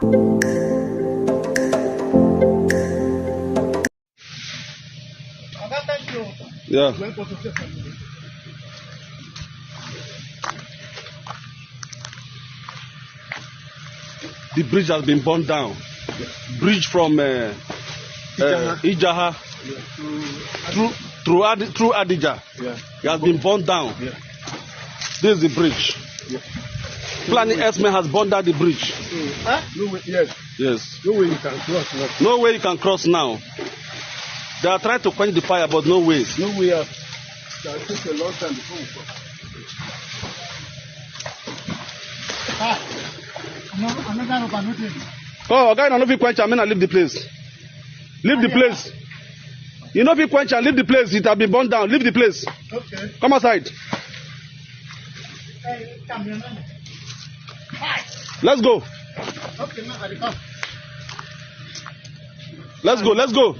Yeah. The bridge has been burned down. Bridge from Ijaha through Adija. Yeah. It has been burned down. Yeah. This is the bridge. Yeah. Fùĺání Âřmy has burned down the bridge. No way, yes. Yes. No way you can cross. No, No way you can cross now. They are trying to quench the fire, but no way. no way out. It will take a long time before we cross. Oh, guy, no fit quench am, make I leave the place. Leave the place. You know fit quench am, leave the place. It has been burned down. Leave the place. Okay. Come outside. Let's go. Okay, now I come. Let's go. Let's go.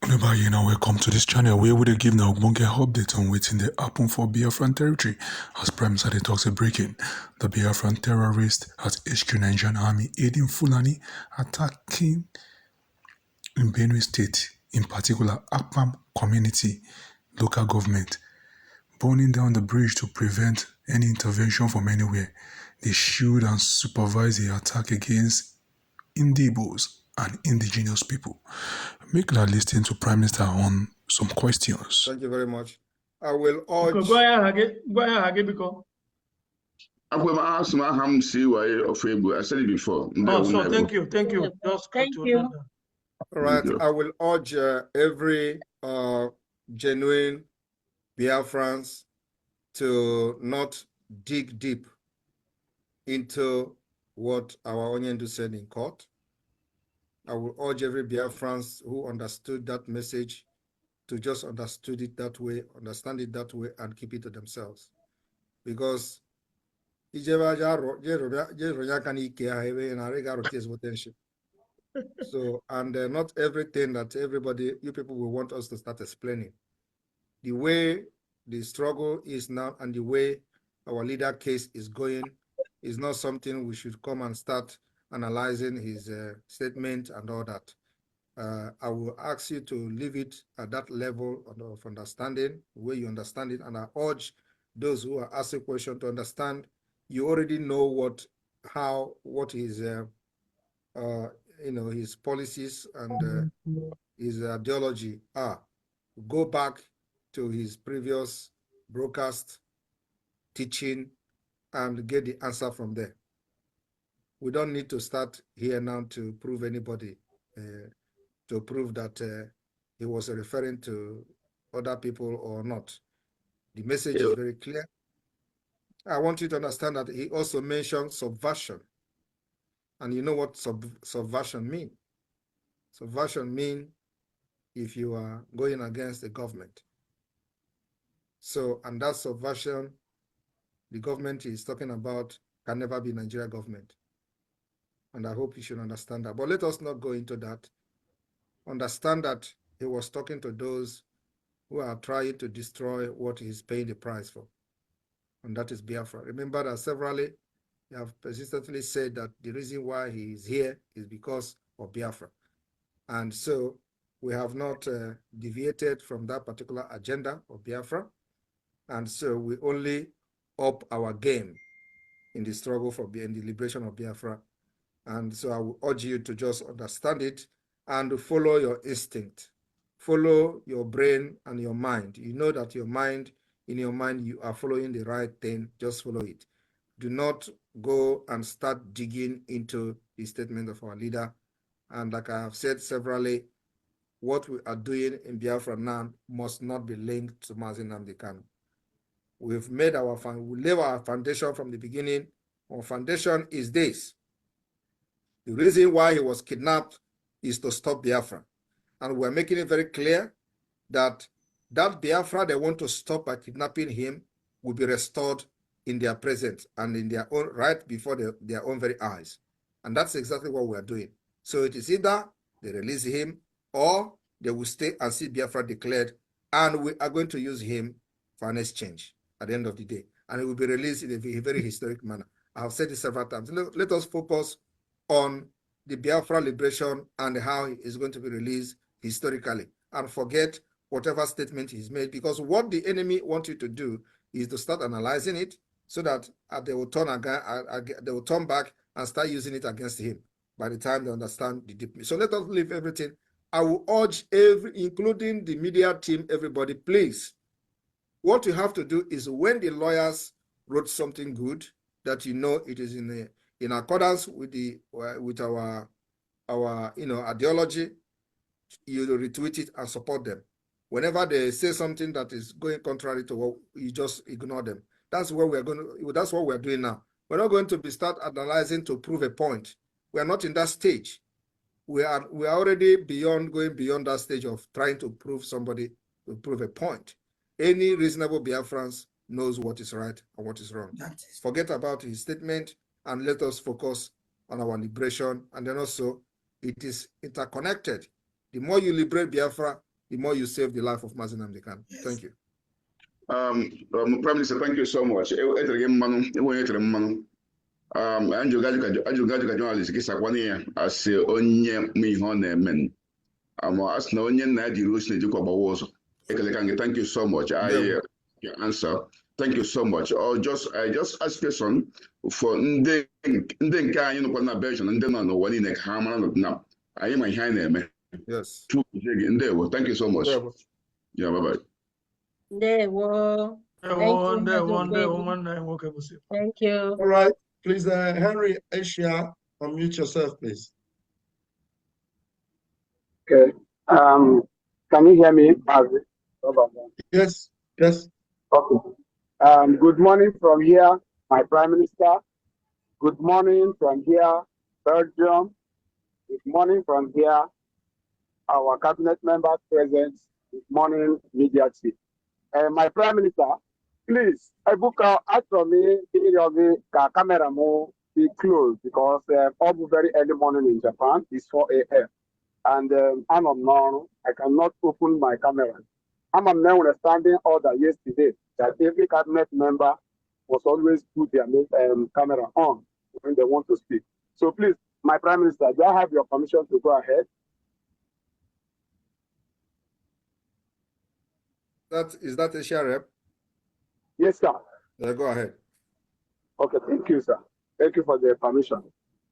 Everybody, now welcome to this channel where we dey give now ogbonge update on wetin dey happen for Biafran territory. As Prime Minister dey talk say breaking, the Biafran terrorists at HQ Nigerian Army aiding Fùĺání attacking in Benue State, in particular Àppàm community, local government, burning down the bridge to prevent any intervention from anywhere. They shield and supervise the attack against Indigbos and indigenous people. Make that listen to Prime Minister on some questions. Thank you very much. I will urge. Go ahead, because. I said it before. Oh, so thank you. Thank you. All right. I will urge every genuine Biafrans to not dig deep into what our Onyendu said in court. I will urge every Biafrans who understood that message to just understand it that way, and keep it to themselves. Because so, and not everything that you people will want us to start explaining. The way the struggle is now and the way our leader case is going is not something we should come and start analyzing his statement and all that. I will ask you to leave it at that level of understanding, where you understand it, and I urge those who are asking questions to understand. You already know what his his policies and his ideology are. Go back to his previous broadcast teaching and get the answer from there. We don't need to start here now to prove anybody, to prove that he was referring to other people or not. The message is very clear. I want you to understand that he also mentioned subversion. And you know what subversion means? Subversion means if you are going against the government. So, and that subversion, the government is talking about, can never be Nigeria government. And I hope you should understand that. But let us not go into that. Understand that he was talking to those who are trying to destroy what he's paying the price for. And that is Biafra. Remember that severally, they have persistently said that the reason why he is here is because of Biafra. And so we have not deviated from that particular agenda of Biafra. And so we only up our game in the struggle for the liberation of Biafra. And so I will urge you to just understand it and follow your instinct. Follow your brain and your mind. You know that in your mind, you are following the right thing. Just follow it. Do not go and start digging into the statement of our leader. And like I have said severally, what we are doing in Biafra now must not be linked to Mazi Nnamdi Kanu. We've made we laid our foundation from the beginning. Our foundation is this. The reason why he was kidnapped is to stop Biafra. And we're making it very clear that Biafra they want to stop by kidnapping him will be restored in their presence and in their own right before their own very eyes. And that's exactly what we are doing. So it is either they release him or they will stay and see Biafra declared, and we are going to use him for an exchange at the end of the day. And it will be released in a very historic manner. I have said this several times. Let us focus on the Biafra liberation and how it is going to be released historically, and forget whatever statement he's made, because what the enemy wants you to do is to start analyzing it so that they will turn back and start using it against him by the time they understand the deep. So let us leave everything. I will urge including the media team, everybody, please. What you have to do is, when the lawyers wrote something good that you know it is in accordance with our ideology, you retweet it and support them. Whenever they say something that is going contrary to what, you just ignore them. That's what we're doing now. We're not going to start analyzing to prove a point. We are not in that stage. We are already going beyond that stage of trying to prove a point. Any reasonable Biafrans knows what is right and what is wrong. Forget about his statement and let us focus on our liberation. And then also, it is interconnected. The more you liberate Biafra, the more you save the life of Mazi Nnamdi Kanu. Yes. Thank you. Prime Minister, thank you so much. Ajụgaji journalist gị sakwana ya asị onye ma ihe ọ na-eme asị na onye na-ejiri osi na-ejikwa gbawa ụzọ. Ekele ka gị, thank you so much. Your answer. Thank you so much. I just ask question for ndị nke anyị nọkwa na Belgium, ndị nọ n'ụwa niile ka ha mara na anyị ma ihe anyị na-eme. Yes. Ndewo. Thank you so much. Yeah, bye-bye. Ndewo. Thank you. All right. Please, Henry Asia, unmute yourself, please. Okay. Can you hear me? Yes. Yes. Okay. Good morning from here, my Prime Minister. Good morning from here, Belgium. Good morning from here, our cabinet members present. Good morning, media team. My Prime Minister, please, I book out from me, the camera more be closed because all very early morning in Japan is 4 a.m. And I'm unknown. I cannot open my camera. I'm now understanding order yesterday that every cabinet member must always put their camera on when they want to speak. So please, my Prime Minister, do I have your permission to go ahead? Is that a share rep? Yes, sir. Go ahead. Okay, thank you, sir. Thank you for the permission.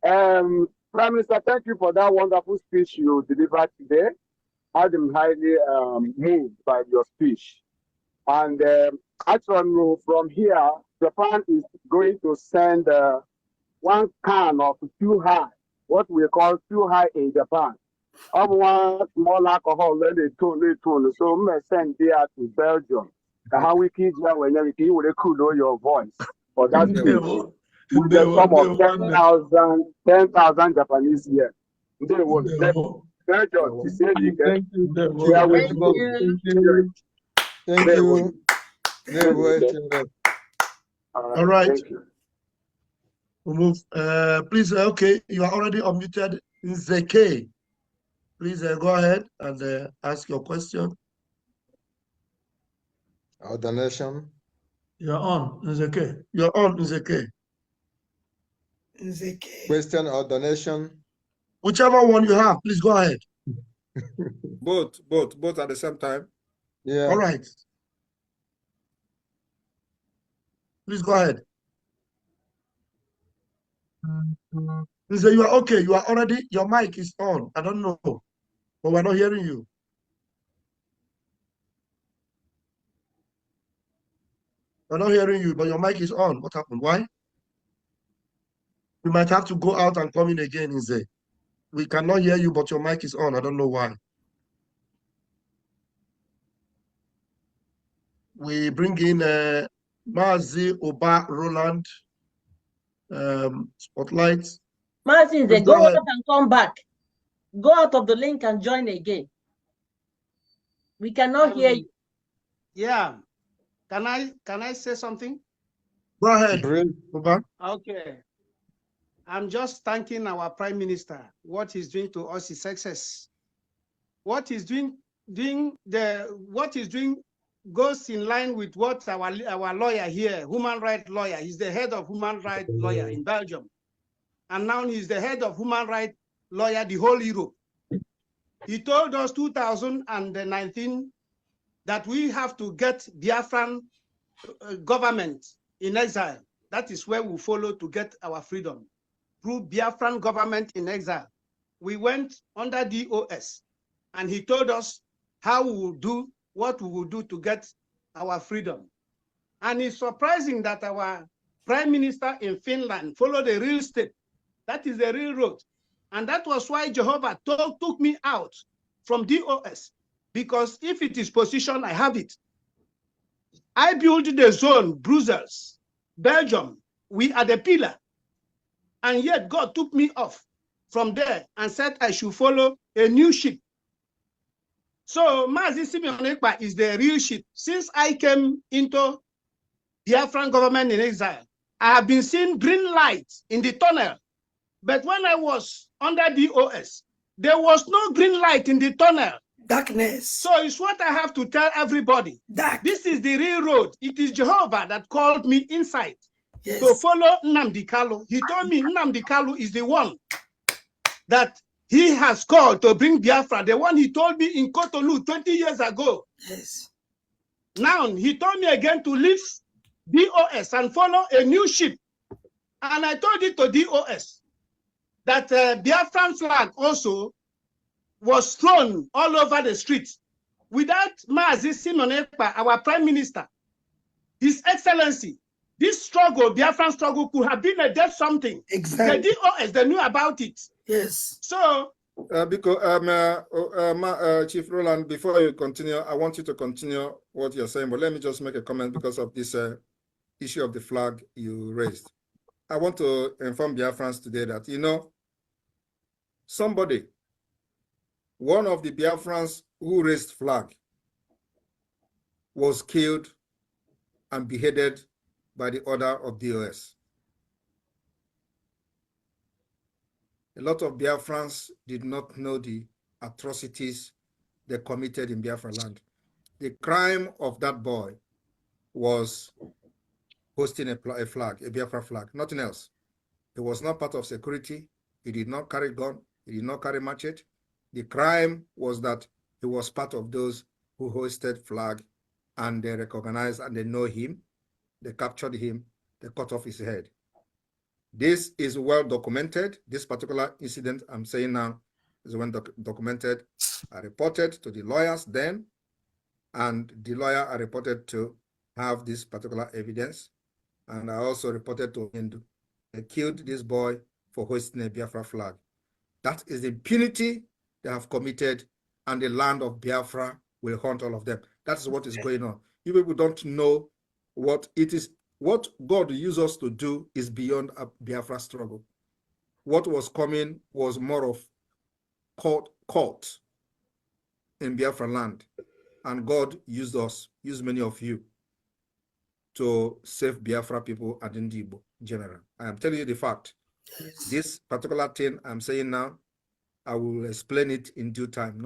Prime Minister, thank you for that wonderful speech you delivered today. I'm highly moved by your speech. And actually, from here, Japan is going to send one can of Fùĺání, what we call Fùĺání in Japan. One small alcohol, let it tune. So I'm send there to Belgium. How we keep when you will cool your voice. For that with the sum of 10,000 Japanese here. They will Belgium to say you can. Thank you. All right. We'll move. Please, okay, you are already unmuted. Nzeke. Please go ahead and ask your question. Our donation. You're on, Nzeke. You're on, Nzeke. Question or donation? Whichever one you have, please go ahead. Both at the same time. Yeah. All right. Please go ahead. Nze, you are okay. You are already, your mic is on. I don't know, but we're not hearing you. We're not hearing you, but your mic is on. What happened? Why? We might have to go out and come in again, Nze. We cannot hear you, but your mic is on. I don't know why. We bring in Mazi Oba Roland. Spotlight. Martin, they go out and come back. Go out of the link and join again. We cannot hear you. Yeah. Can I say something? Go ahead. Bring. Okay. I'm just thanking our Prime Minister. What he's doing to us is success. What he's doing goes in line with what our lawyer here, human rights lawyer, he's the head of human rights lawyer in Belgium. And now he's the head of human rights lawyer, the whole Europe. He told us 2019 that we have to get Biafran government in exile. That is where we follow to get our freedom. Through Biafran government in exile. We went under DOS, and he told us how we will do, what we will do to get our freedom. And it's surprising that our Prime Minister in Finland followed the real step. That is the real road. And that was why Jehovah took me out from DOS. Because if it is position, I have it. I built the zone, Brussels, Belgium. We are the pillar. And yet God took me off from there and said I should follow a new ship. So Mazi Simeon Ekpa is the real ship. Since I came into Biafran government in exile, I have been seeing green lights in the tunnel. But when I was under DOS, there was no green light in the tunnel. Darkness. So it's what I have to tell everybody. Dark. This is the real road. It is Jehovah that called me inside Yes. to follow Nnamdi Kanu. He told me Nnamdi Kanu is the one that he has called to bring Biafra. The one he told me in Cotonou 20 years ago. Yes. Now he told me again to leave DOS and follow a new ship. And I told it to DOS that Biafran flag also was thrown all over the streets. Without Mazi Simon Ekpa, our Prime Minister, His Excellency, this struggle, Biafran struggle, could have been a death something. Exactly. The DOS, they knew about it. Yes. So, Chief Roland, before you continue, I want you to continue what you're saying, but let me just make a comment because of this issue of the flag you raised. I want to inform Biafrans today that, you know, somebody, one of the Biafrans who raised flag, was killed and beheaded by the order of DOS. A lot of Biafrans did not know the atrocities they committed in Biafraland. The crime of that boy was hosting a flag, a Biafra flag, nothing else. He was not part of security. He did not carry gun. He did not carry machete. The crime was that he was part of those who hoisted flag, and they recognized and they know him. They captured him. They cut off his head. This is well documented. This particular incident I'm saying now is well documented. I reported to the lawyers then, and the lawyer I reported to have this particular evidence. And I also reported to Hindu. They killed this boy for hoisting a Biafra flag. That is the impunity they have committed, and the land of Biafra will haunt all of them. That is what is going on. You people don't know what it is. What God used us to do is beyond a Biafra struggle. What was coming was more of cult in Biafra land. And God used us, used many of you to save Biafra people and Indibo in general. I am telling you the fact. Yes. This particular thing I'm saying now, I will explain it in due time.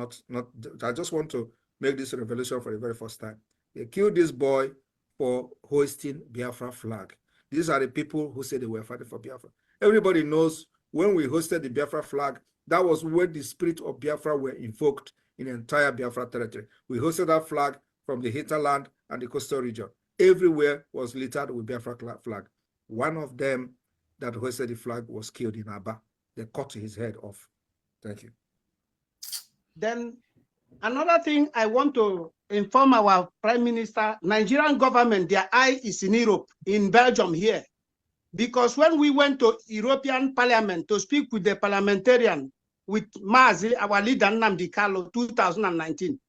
I just want to make this revelation for the very first time. They killed this boy for hoisting Biafra flag. These are the people who said they were fighting for Biafra. Everybody knows when we hosted the Biafra flag, that was where the spirit of Biafra were invoked in the entire Biafra territory. We hosted that flag from the hinterland and the coastal region. Everywhere was littered with Biafra flag. One of them that hoisted the flag was killed in Aba. They cut his head off. Thank you. then another thing I want to inform our Prime Minister, Nigerian government, their eye is in Europe, in Belgium here. Because when we went to European Parliament to speak with the parliamentarian, with Mazi, our leader, Nnamdi Kanu, 2019,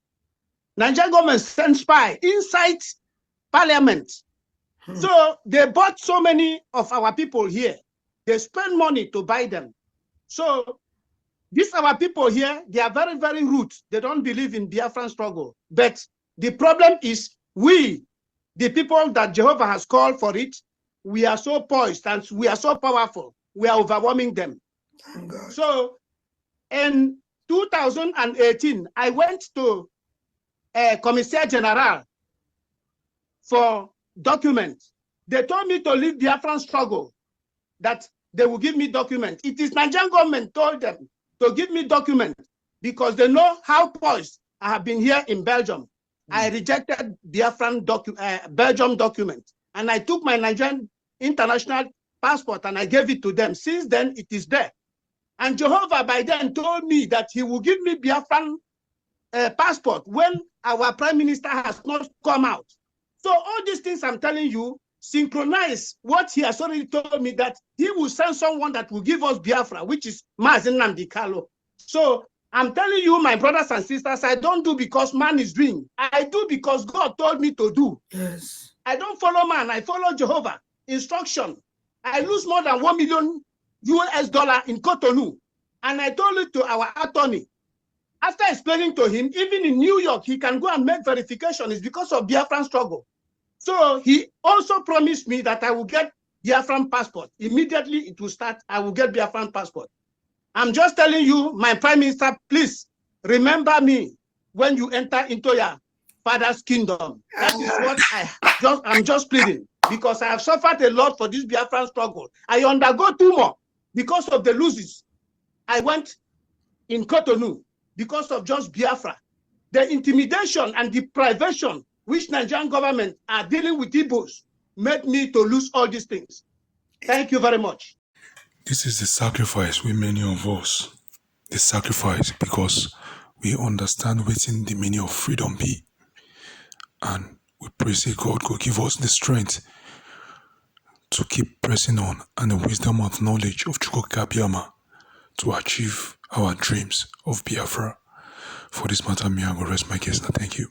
Nigerian government sent spy inside Parliament. So they bought so many of our people here. They spend money to buy them. So these our people here, they are very, very rude. They don't believe in Biafran struggle. But the problem is we, the people that Jehovah has called for it, we are so poised and we are so powerful. we are overwhelming them. So in 2018, I went to Commissaire General for documents. They told me to leave Biafran struggle, that they will give me documents. It is Nigerian government told them to give me documents because they know how poised I have been here in Belgium. I rejected Biafran Belgium document, and I took my Nigerian international passport and I gave it to them. Since then, it is there. And Jehovah by then told me that he will give me Biafran passport when our prime minister has not come out. So all these things I'm telling you synchronize what he has already told me, that he will send someone that will give us Biafra, which is Mazen Nnamdi Kanu. So I'm telling you, my brothers and sisters, I don't do because man is doing. I do because God told me to do. Yes. I don't follow man, I follow Jehovah. Instruction. I lose more than $1 million in Cotonou. And I told it to our attorney. After explaining to him, even in New York, he can go and make verification. It's because of Biafran struggle. So he also promised me that I will get Biafran passport. Immediately it will start, I will get Biafran passport. I'm just telling you, my prime minister, please remember me when you enter into your father's kingdom. That is what I'm just pleading, because I have suffered a lot for this Biafran struggle. I undergo 2 more because of the losses. I went in Cotonou because of just Biafra. The intimidation and deprivation which Nigerian government are dealing with Igbos made me to lose all these things. Thank you very much. This is the sacrifice we many of us. The sacrifice because we understand within the meaning of freedom be. And we pray say God will give us the strength to keep pressing on and the wisdom and knowledge of Chukwuka to achieve our dreams of Biafra. For this matter, me, I will rest my case. Thank you.